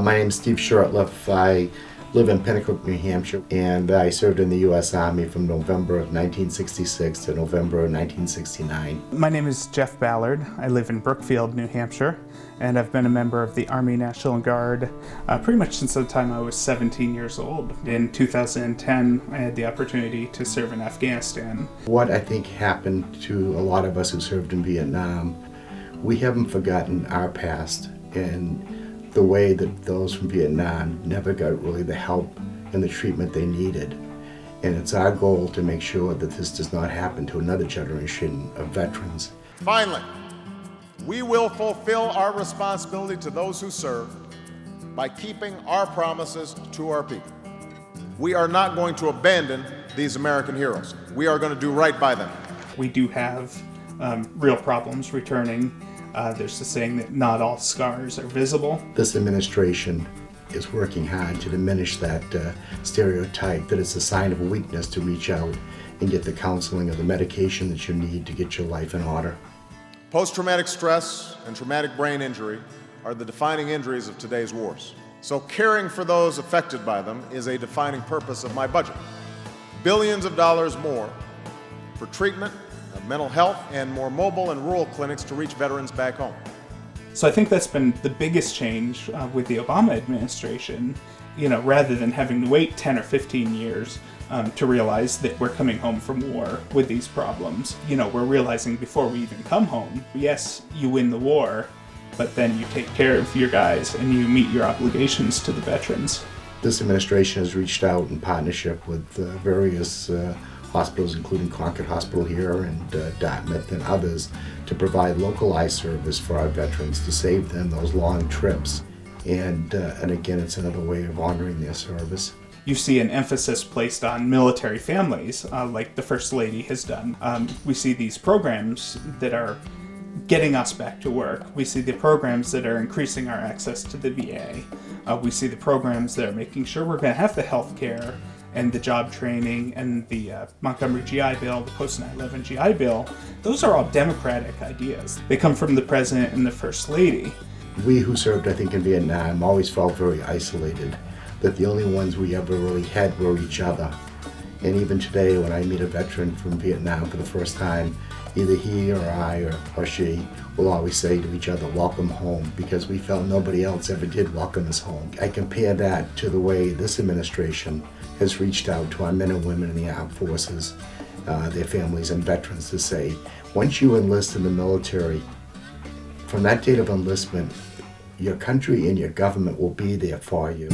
My name is Steve Shortliff. I live in Pennacook, New Hampshire, and I served in the U.S. Army from November of 1966 to November of 1969. My name is Jeff Ballard. I live in Brookfield, New Hampshire, and I've been a member of the Army National Guard pretty much since the time I was 17 years old. In 2010, I had the opportunity to serve in Afghanistan. What I think happened to a lot of us who served in Vietnam, we haven't forgotten our past and the way that those from Vietnam never got really the help and the treatment they needed. And it's our goal to make sure that this does not happen to another generation of veterans. Finally, we will fulfill our responsibility to those who serve by keeping our promises to our people. We are not going to abandon these American heroes. We are going to do right by them. We do have real problems returning. There's the saying that not all scars are visible. This administration is working hard to diminish that stereotype that it's a sign of weakness to reach out and get the counseling or the medication that you need to get your life in order. Post-traumatic stress and traumatic brain injury are the defining injuries of today's wars. So caring for those affected by them is a defining purpose of my budget. Billions of dollars more for treatment of mental health and more mobile and rural clinics to reach veterans back home. So I think that's been the biggest change with the Obama administration, rather than having to wait 10 or 15 years to realize that we're coming home from war with these problems. We're realizing before we even come home, yes, you win the war, but then you take care of your guys and you meet your obligations to the veterans. This administration has reached out in partnership with various hospitals, including Concord Hospital here and Dartmouth and others, to provide local eye service for our veterans to save them those long trips. And again, it's another way of honoring their service. You see an emphasis placed on military families, like the First Lady has done. We see these programs that are getting us back to work. We see the programs that are increasing our access to the VA. We see the programs that are making sure we're going to have the health care and the job training and the Montgomery GI Bill, the post 9/11 GI Bill. Those are all Democratic ideas. They come from the President and the First Lady. We who served, I think, in Vietnam always felt very isolated, that the only ones we ever really had were each other. And even today, when I meet a veteran from Vietnam for the first time, either he or I or she will always say to each other, "Welcome home," because we felt nobody else ever did welcome us home. I compare that to the way this administration has reached out to our men and women in the armed forces, their families and veterans, to say, once you enlist in the military, from that date of enlistment, your country and your government will be there for you.